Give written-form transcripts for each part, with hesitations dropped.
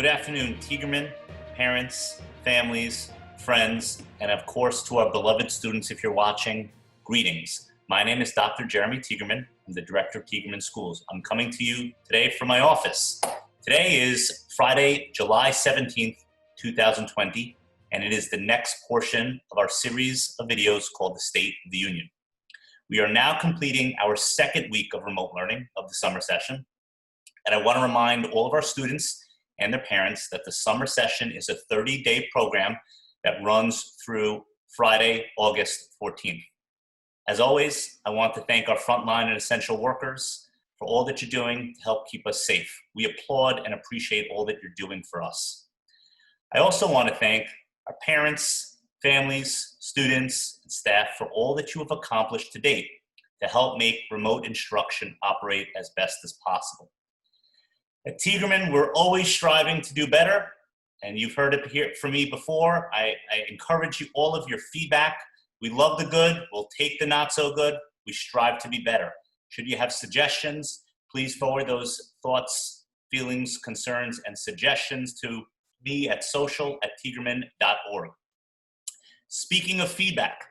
Good afternoon, Tiegerman, parents, families, friends, and of course to our beloved students if you're watching, greetings. My name is Dr. Jeremy Tiegerman. I'm the director of Tiegerman Schools. I'm coming to you today from my office. Today is Friday, July 17th, 2020, and it is the next portion of our series of videos called the State of the Union. We are now completing our second week of remote learning of the summer session, and I want to remind all of our students and their parents that the summer session is a 30-day program that runs through Friday, August 14th. As always, I want to thank our frontline and essential workers for all that you're doing to help keep us safe. We applaud and appreciate all that you're doing for us. I also want to thank our parents, families, students, and staff for all that you have accomplished to date to help make remote instruction operate as best as possible. At Tiegerman, we're always striving to do better, and you've heard it here from me before. I encourage you all of your feedback. We love the good, we'll take the not so good, we strive to be better. Should you have suggestions, please forward those thoughts, feelings, concerns, and suggestions to me at social@tiegerman.org. Speaking of feedback,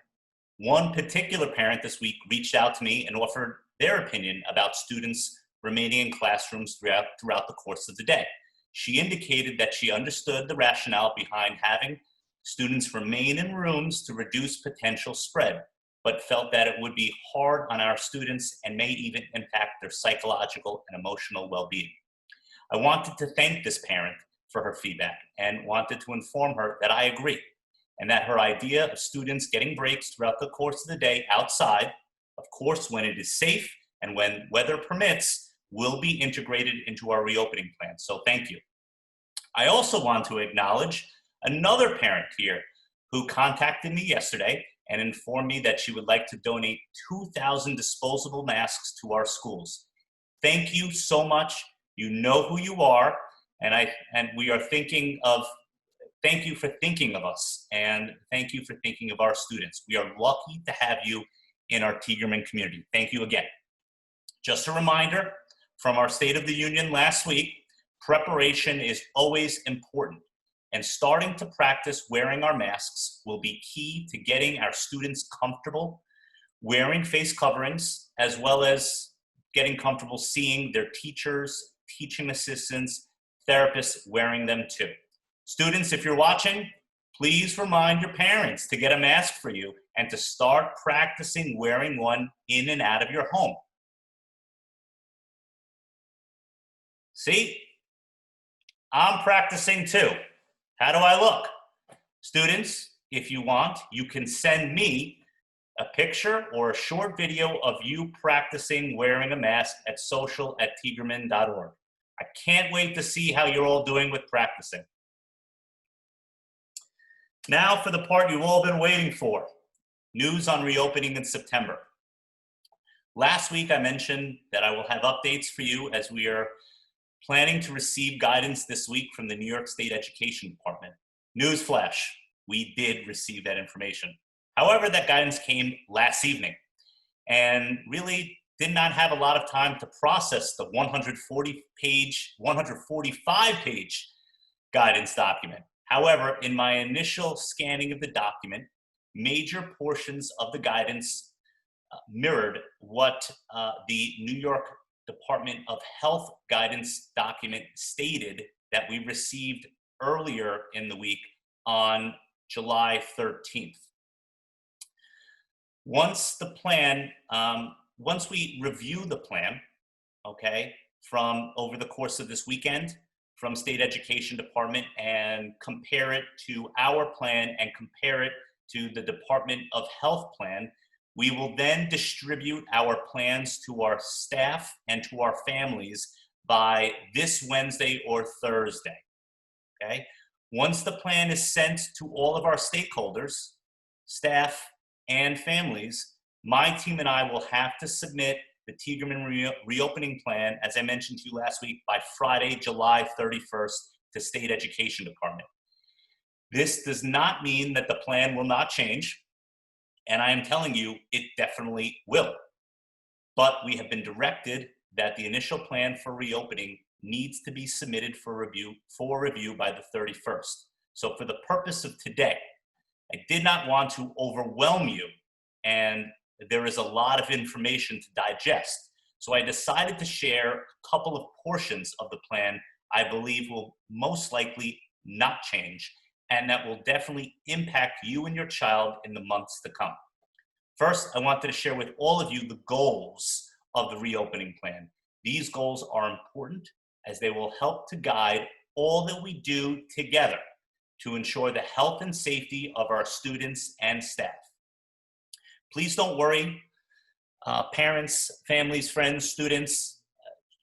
one particular parent this week reached out to me and offered their opinion about students remaining in classrooms throughout the course of the day. She indicated that she understood the rationale behind having students remain in rooms to reduce potential spread, but felt that it would be hard on our students and may even impact their psychological and emotional well-being. I wanted to thank this parent for her feedback and wanted to inform her that I agree, and that her idea of students getting breaks throughout the course of the day outside, of course when it is safe and when weather permits, will be integrated into our reopening plan. So thank you. I also want to acknowledge another parent here who contacted me yesterday and informed me that she would like to donate 2,000 disposable masks to our schools. Thank you so much. You know who you are, and we are thinking of, thank you for thinking of us, and thank you for thinking of our students. We are lucky to have you in our Tiegerman community. Thank you again. Just a reminder from our State of the Union last week, preparation is always important, and starting to practice wearing our masks will be key to getting our students comfortable wearing face coverings, as well as getting comfortable seeing their teachers, teaching assistants, therapists wearing them too. Students, if you're watching, please remind your parents to get a mask for you and to start practicing wearing one in and out of your home. See, I'm practicing too. How do I look? Students, if you want, you can send me a picture or a short video of you practicing wearing a mask at social@tiegerman.org. I can't wait to see how you're all doing with practicing. Now for the part you've all been waiting for, news on reopening in September. Last week I mentioned that I will have updates for you as we are planning to receive guidance this week from the New York State Education Department. Newsflash, we did receive that information. However, that guidance came last evening and really did not have a lot of time to process the 145-page guidance document. However, in my initial scanning of the document, major portions of the guidance mirrored what the New York Department of Health guidance document stated that we received earlier in the week on July 13th. Once we review the plan, okay, from over the course of this weekend from State Education Department and compare it to our plan and compare it to the Department of Health plan, we will then distribute our plans to our staff and to our families by this Wednesday or Thursday, okay? Once the plan is sent to all of our stakeholders, staff, and families, my team and I will have to submit the Tiegerman reopening plan, as I mentioned to you last week, by Friday, July 31st to State Education Department. This does not mean that the plan will not change. And I am telling you, it definitely will. But we have been directed that the initial plan for reopening needs to be submitted for review by the 31st. So for the purpose of today, I did not want to overwhelm you, and there is a lot of information to digest. So I decided to share a couple of portions of the plan I believe will most likely not change, and that will definitely impact you and your child in the months to come. First, I wanted to share with all of you the goals of the reopening plan. These goals are important as they will help to guide all that we do together to ensure the health and safety of our students and staff. Please don't worry, parents, families, friends, students,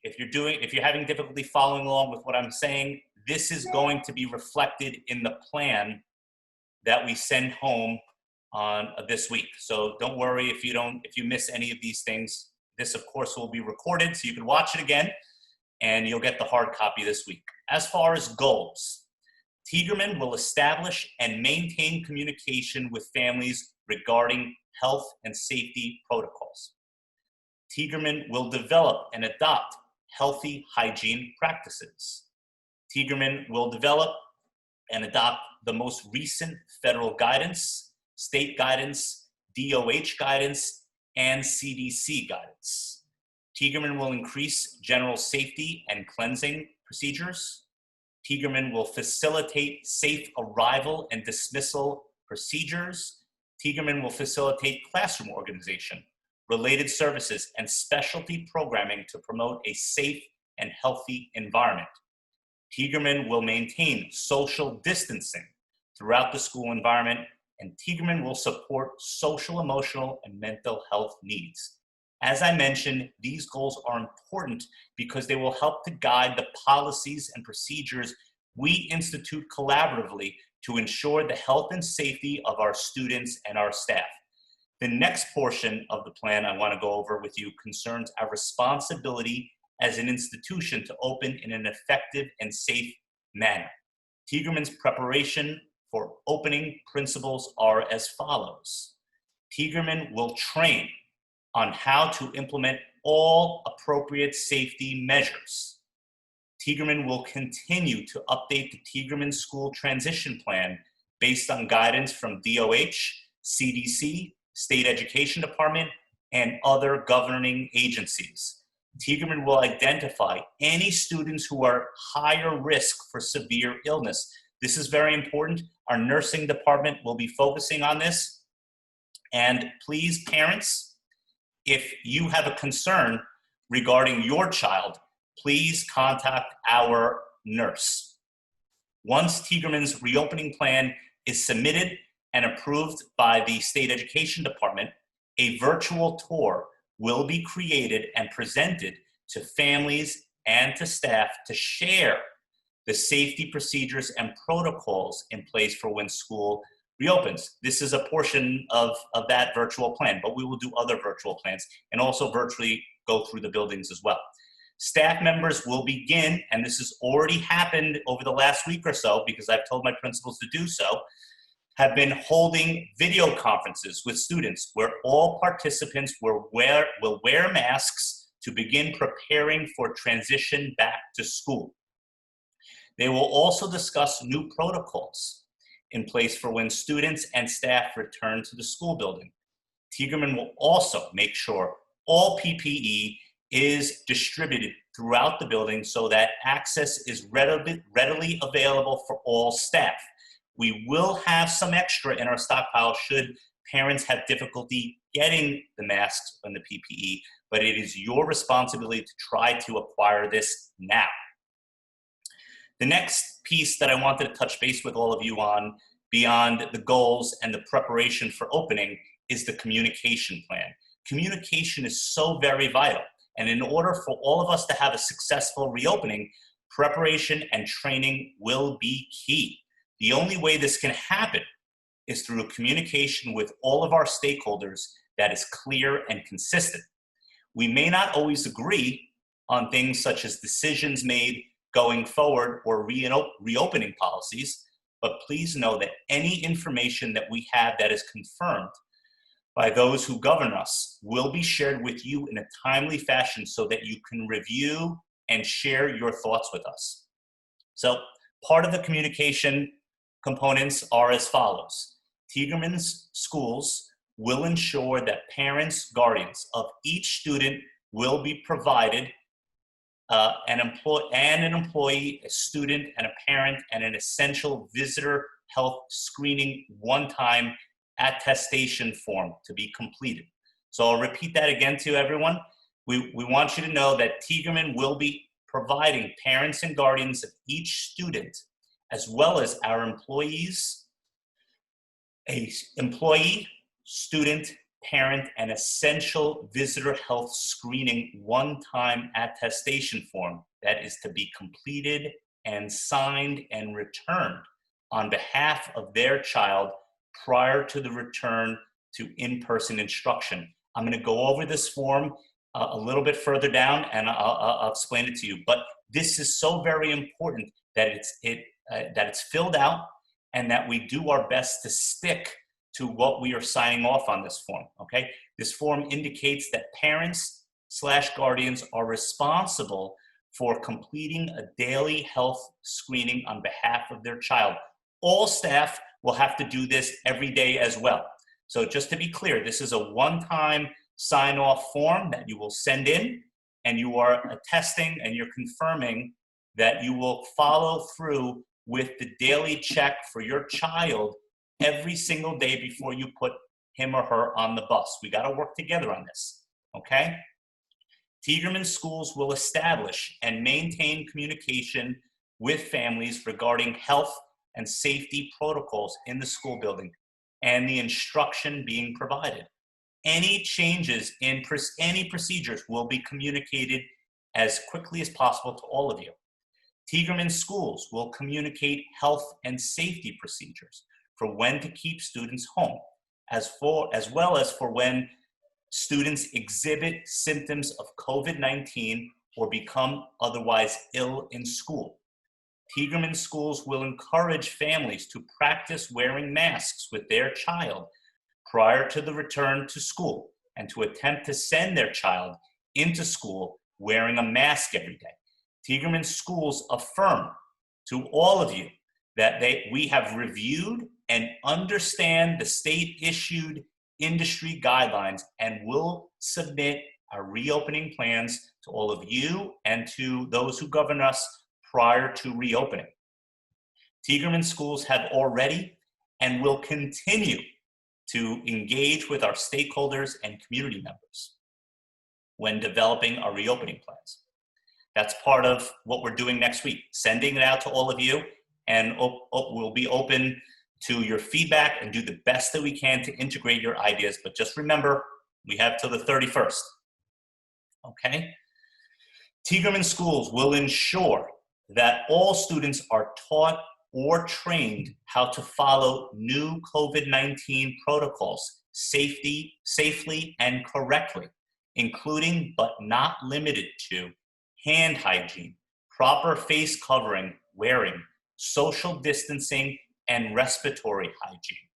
if you're having difficulty following along with what I'm saying, this is going to be reflected in the plan that we send home on this week. So don't worry if you miss any of these things. This, of course, will be recorded so you can watch it again, and you'll get the hard copy this week. As far as goals, Tiegerman will establish and maintain communication with families regarding health and safety protocols. Tiegerman will develop and adopt healthy hygiene practices. Tiegerman will develop and adopt the most recent federal guidance, state guidance, DOH guidance, and CDC guidance. Tiegerman will increase general safety and cleansing procedures. Tiegerman will facilitate safe arrival and dismissal procedures. Tiegerman will facilitate classroom organization, related services, and specialty programming to promote a safe and healthy environment. Tiegerman will maintain social distancing throughout the school environment, and Tiegerman will support social, emotional, and mental health needs. As I mentioned, these goals are important because they will help to guide the policies and procedures we institute collaboratively to ensure the health and safety of our students and our staff. The next portion of the plan I want to go over with you concerns our responsibility as an institution to open in an effective and safe manner. Tiegerman's preparation for opening principles are as follows. Tiegerman will train on how to implement all appropriate safety measures. Tiegerman will continue to update the Tiegerman School Transition Plan based on guidance from DOH, CDC, State Education Department, and other governing agencies. Tiegerman will identify any students who are higher risk for severe illness. This is very important. Our nursing department will be focusing on this. And please, parents, if you have a concern regarding your child, please contact our nurse. Once Tiegerman's reopening plan is submitted and approved by the State Education Department, a virtual tour will be created and presented to families and to staff to share the safety procedures and protocols in place for when school reopens. This is a portion of that virtual plan, but we will do other virtual plans and also virtually go through the buildings as well. Staff members will begin, and this has already happened over the last week or so because I've told my principals to do so, have been holding video conferences with students where all participants will wear masks to begin preparing for transition back to school. They will also discuss new protocols in place for when students and staff return to the school building. Tiegerman will also make sure all PPE is distributed throughout the building so that access is readily available for all staff. We will have some extra in our stockpile should parents have difficulty getting the masks and the PPE, but it is your responsibility to try to acquire this now. The next piece that I wanted to touch base with all of you on, beyond the goals and the preparation for opening, is the communication plan. Communication is so very vital. And in order for all of us to have a successful reopening, preparation and training will be key. The only way this can happen is through communication with all of our stakeholders that is clear and consistent. We may not always agree on things such as decisions made going forward or reopening policies, but please know that any information that we have that is confirmed by those who govern us will be shared with you in a timely fashion so that you can review and share your thoughts with us. So part of the communication components are as follows. Tiegerman's schools will ensure that parents, guardians of each student will be provided an employee, a student, and a parent, and an essential visitor health screening one-time attestation form to be completed. So I'll repeat that again to everyone. We want you to know that Tiegerman will be providing parents and guardians of each student, as well as our employees, a employee, student, parent, and essential visitor health screening one-time attestation form that is to be completed and signed and returned on behalf of their child prior to the return to in-person instruction. I'm going to go over this form a little bit further down, and I'll explain it to you. But this is so very important that it's filled out and that we do our best to stick to what we are signing off on this form, okay? This form indicates that parents/guardians are responsible for completing a daily health screening on behalf of their child. All staff will have to do this every day as well. So just to be clear, this is a one-time sign-off form that you will send in, and you are attesting and you're confirming that you will follow through with the daily check for your child every single day before you put him or her on the bus. We got to work together on this, okay? Tiegerman schools will establish and maintain communication with families regarding health and safety protocols in the school building and the instruction being provided. Any changes in any procedures will be communicated as quickly as possible to all of you. Tiegerman schools will communicate health and safety procedures for when to keep students home, as well as for when students exhibit symptoms of COVID-19 or become otherwise ill in school. Tiegerman schools will encourage families to practice wearing masks with their child prior to the return to school and to attempt to send their child into school wearing a mask every day. Tiegerman schools affirm to all of you that we have reviewed and understand the state-issued industry guidelines and will submit our reopening plans to all of you and to those who govern us prior to reopening. Tiegerman schools have already and will continue to engage with our stakeholders and community members when developing our reopening plans. That's part of what we're doing next week, sending it out to all of you, and we'll be open to your feedback and do the best that we can to integrate your ideas. But just remember, we have till the 31st, okay? Tiegerman schools will ensure that all students are taught or trained how to follow new COVID-19 protocols safely and correctly, including but not limited to hand hygiene, proper face covering wearing, social distancing, and respiratory hygiene.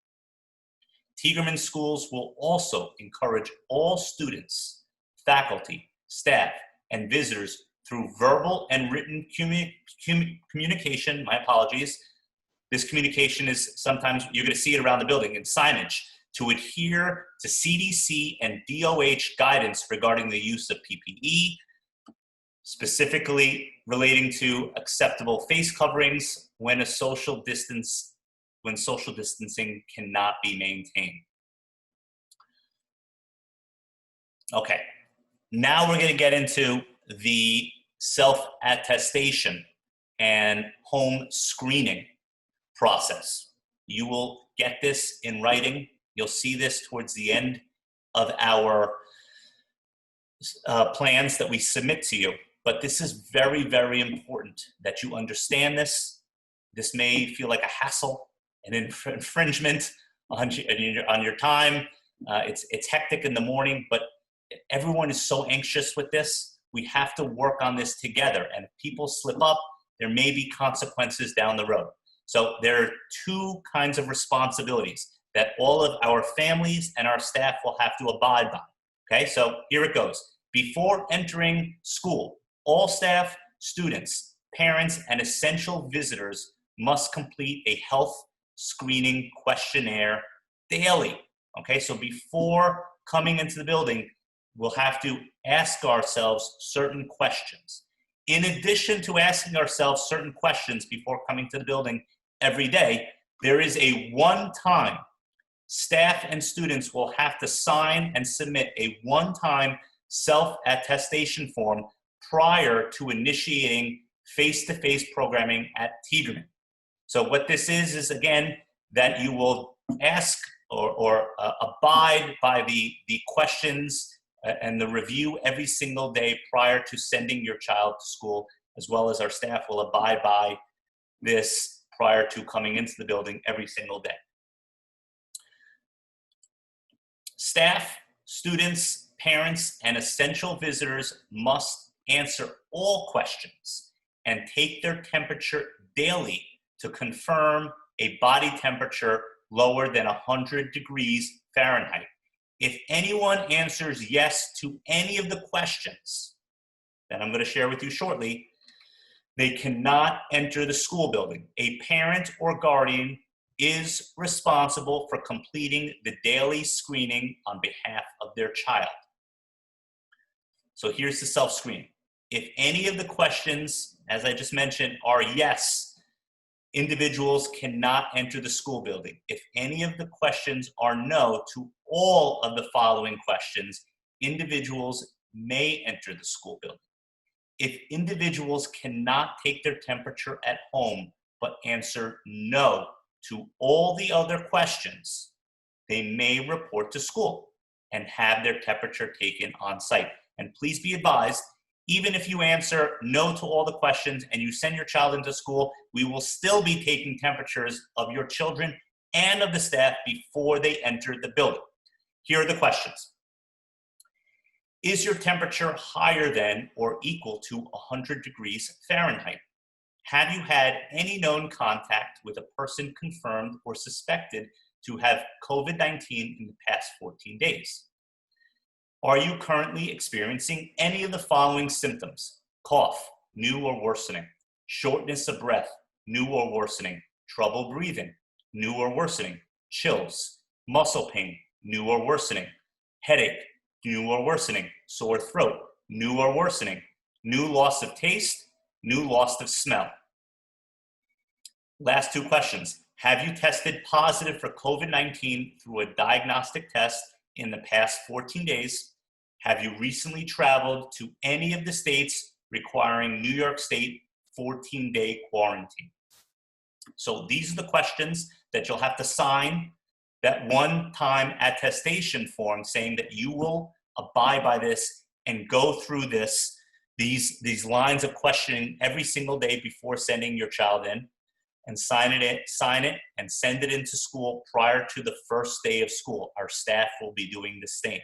Tiegerman schools will also encourage all students, faculty, staff, and visitors through verbal and written communication, my apologies. This communication is sometimes, you're gonna see it around the building in signage, to adhere to CDC and DOH guidance regarding the use of PPE, specifically relating to acceptable face coverings when social distancing cannot be maintained. Okay, now we're gonna get into the self-attestation and home screening process. You will get this in writing. You'll see this towards the end of our plans that we submit to you. But this is very, very important that you understand this. This may feel like a hassle, an infringement on your time. It's hectic in the morning, but everyone is so anxious with this. We have to work on this together. And if people slip up, there may be consequences down the road. So there are two kinds of responsibilities that all of our families and our staff will have to abide by. Okay, so here it goes. Before entering school, all staff, students, parents, and essential visitors must complete a health screening questionnaire daily. Okay, so before coming into the building, we'll have to ask ourselves certain questions. In addition to asking ourselves certain questions before coming to the building every day, there is a one-time, staff and students will have to sign and submit a one-time self-attestation form prior to initiating face-to-face programming at Tiegerman. So what this is again, that you will ask or abide by the questions and the review every single day prior to sending your child to school, as well as our staff will abide by this prior to coming into the building every single day. Staff, students, parents, and essential visitors must answer all questions and take their temperature daily to confirm a body temperature lower than 100 degrees Fahrenheit. If anyone answers yes to any of the questions that I'm going to share with you shortly, they cannot enter the school building. A parent or guardian is responsible for completing the daily screening on behalf of their child. So here's the self-screen. If any of the questions, as I just mentioned, are yes, individuals cannot enter the school building. If any of the questions are no to all of the following questions, individuals may enter the school building. If individuals cannot take their temperature at home but answer no to all the other questions, they may report to school and have their temperature taken on site. And please be advised, even if you answer no to all the questions and you send your child into school, we will still be taking temperatures of your children and of the staff before they enter the building. Here are the questions. Is your temperature higher than or equal to 100 degrees Fahrenheit? Have you had any known contact with a person confirmed or suspected to have COVID-19 in the past 14 days? Are you currently experiencing any of the following symptoms? Cough, new or worsening. Shortness of breath, new or worsening. Trouble breathing, new or worsening. Chills, muscle pain, new or worsening. Headache, new or worsening. Sore throat, new or worsening. New loss of taste, new loss of smell. Last two questions. Have you tested positive for COVID-19 through a diagnostic test in the past 14 days? Have you recently traveled to any of the states requiring New York State 14-day quarantine? So these are the questions that you'll have to sign that one-time attestation form saying that you will abide by this and go through these lines of questioning every single day before sending your child in, and sign it and send it into school prior to the first day of school. Our staff will be doing the same.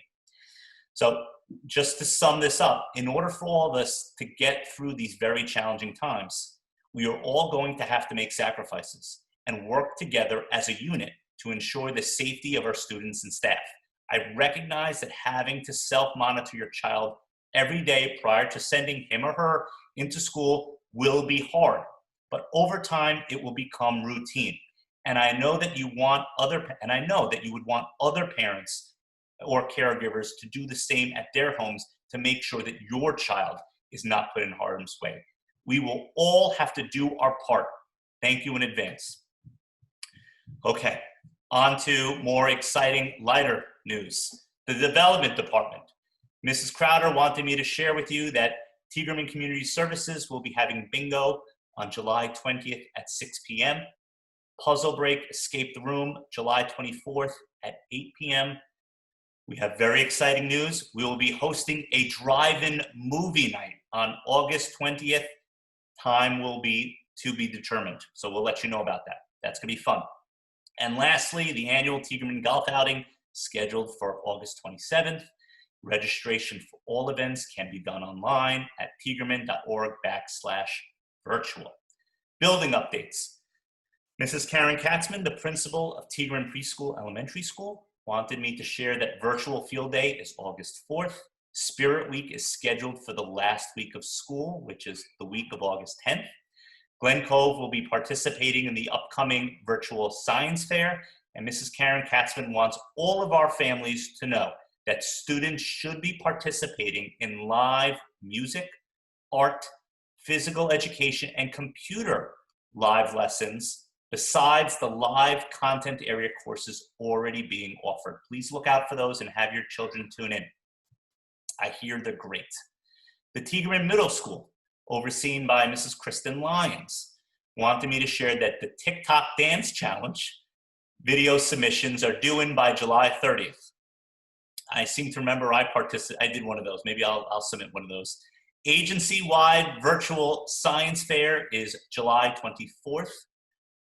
So just to sum this up, in order for all of us to get through these very challenging times, we are all going to have to make sacrifices and work together as a unit to ensure the safety of our students and staff. I recognize that having to self-monitor your child every day prior to sending him or her into school will be hard, but over time it will become routine. And I know that you would want other parents or caregivers to do the same at their homes to make sure that your child is not put in harm's way. We will all have to do our part. Thank you in advance. Okay, on to more exciting, lighter news. The development department. Mrs. Crowder wanted me to share with you that Tiegerman Community Services will be having bingo on July 20th at 6 p.m. Puzzle Break Escape the Room, July 24th at 8 p.m. We have very exciting news. We will be hosting a drive-in movie night on August 20th. Time will be to be determined, so we'll let you know about that. That's going to be fun. And lastly, the annual Tiegerman Golf Outing scheduled for August 27th. Registration for all events can be done online at tiegerman.org/virtual. Building updates. Mrs. Karen Katzman, the principal of Tiegerman Preschool Elementary School, wanted me to share that virtual field day is August 4th, Spirit Week is scheduled for the last week of school, which is the week of August 10th. Glen Cove will be participating in the upcoming virtual science fair, and Mrs. Karen Katzman wants all of our families to know that students should be participating in live music, art, physical education, and computer live lessons besides the live content area courses already being offered. Please look out for those and have your children tune in. I hear they're great. The Tiegerman Middle School, overseen by Mrs. Kristen Lyons, wanted me to share that the TikTok Dance Challenge video submissions are due in by July 30th. I seem to remember I did one of those. Maybe I'll submit one of those. Agency-wide virtual science fair is July 24th.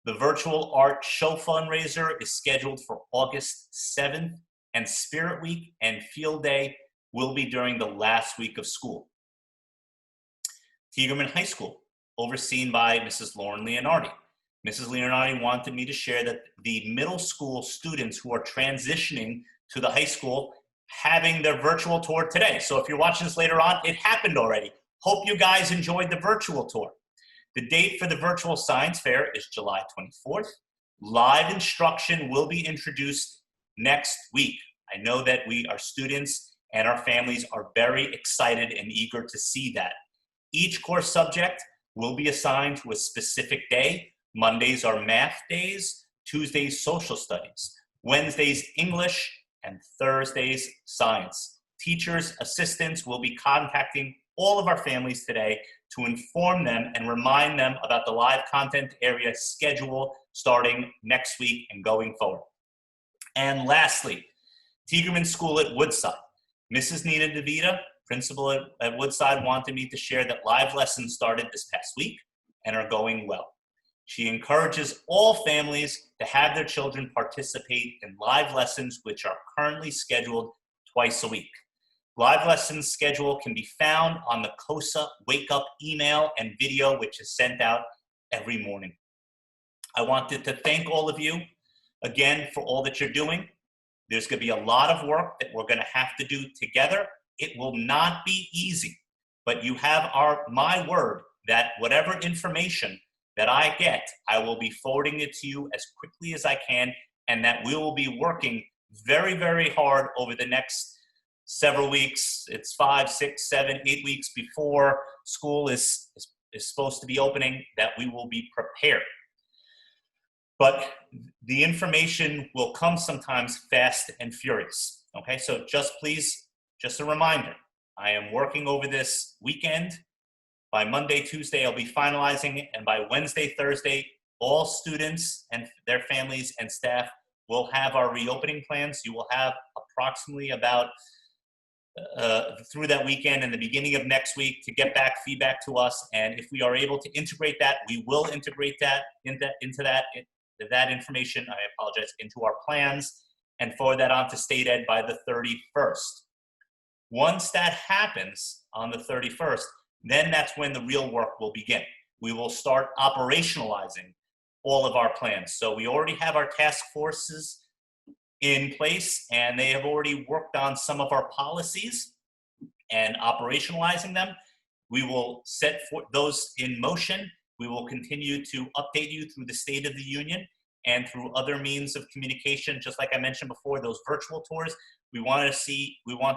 The virtual art show fundraiser is scheduled for August 7th, and Spirit Week and Field Day will be during the last week of school. Tiegerman High School, overseen by Mrs. Lauren Leonardi. Mrs. Leonardi wanted me to share that the middle school students who are transitioning to the high school having their virtual tour today. So if you're watching this later on, it happened already. Hope you guys enjoyed the virtual tour. The date for the virtual science fair is July 24th. Live instruction will be introduced next week. I know that our students and our families are very excited and eager to see that. Each course subject will be assigned to a specific day. Mondays are math days, Tuesdays social studies, Wednesdays English, and Thursdays science. Teachers, assistants will be contacting all of our families today to inform them and remind them about the live content area schedule starting next week and going forward. And lastly, Tiegerman School at Woodside. Mrs. Nina DeVita, principal at Woodside, wanted me to share that live lessons started this past week and are going well. She encourages all families to have their children participate in live lessons, which are currently scheduled twice a week. Live lessons schedule can be found on the COSA Wake Up email and video, which is sent out every morning. I wanted to thank all of you again for all that you're doing. There's going to be a lot of work that we're going to have to do together. It will not be easy, but you have my word that whatever information that I get, I will be forwarding it to you as quickly as I can, and that we will be working very, very hard over the next several weeks. It's 5, 6, 7, 8 weeks before school is supposed to be opening, that we will be prepared. But the information will come sometimes fast and furious. Okay, so just a reminder, I am working over this weekend. By Monday, Tuesday, I'll be finalizing it, and by Wednesday, Thursday, all students and their families and staff will have our reopening plans. You will have approximately about through that weekend and the beginning of next week to get back feedback to us, and if we are able to integrate that, we will integrate that into that information, I apologize, into our plans and forward that on to State Ed by the 31st. Once that happens on the 31st, then that's when the real work will begin. We will start operationalizing all of our plans. So we already have our task forces in place, and they have already worked on some of our policies and operationalizing them. We will set those in motion. We will continue to update you through the State of the Union and through other means of communication, just like I mentioned before, those virtual tours. We want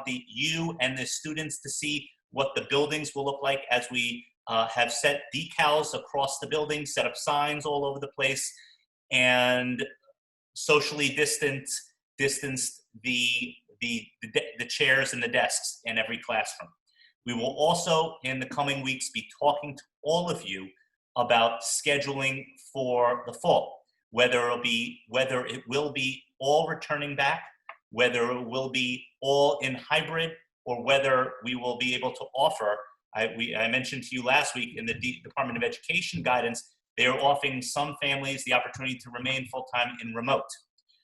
you and the students to see what the buildings will look like as we have set decals across the building, set up signs all over the place, and socially distanced the chairs and the desks in every classroom. We will also, in the coming weeks, be talking to all of you about scheduling for the fall, whether it will be all returning back, whether it will be all in hybrid, or whether we will be able to offer. I mentioned to you last week in the Department of Education guidance, they are offering some families the opportunity to remain full-time in remote.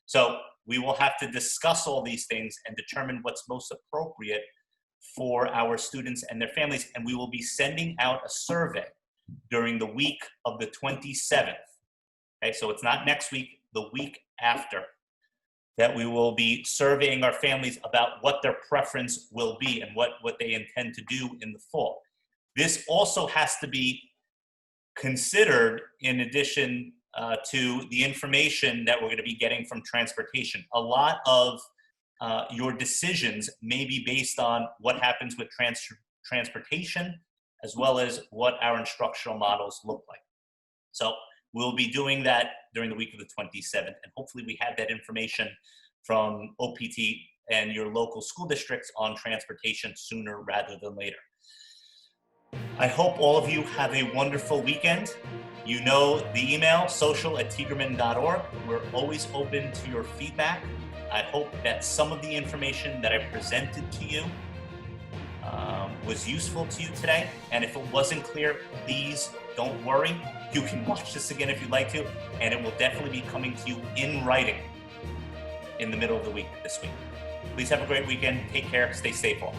So we will have to discuss all these things and determine what's most appropriate for our students and their families. And we will be sending out a survey during the week of the 27th. Okay, so it's not next week, the week after, that we will be surveying our families about what their preference will be and what they intend to do in the fall. This also has to be considered in addition to the information that we're going to be getting from transportation. A lot of your decisions may be based on what happens with transportation, as well as what our instructional models look like. So we'll be doing that during the week of the 27th, and hopefully we have that information from OPT and your local school districts on transportation sooner rather than later. I hope all of you have a wonderful weekend. You know the email, social@tiegerman.org. We're always open to your feedback. I hope that some of the information that I presented to you was useful to you today. And if it wasn't clear, please don't worry. You can watch this again if you'd like to, and it will definitely be coming to you in writing in the middle of the week this week. Please have a great weekend. Take care. Stay safe all.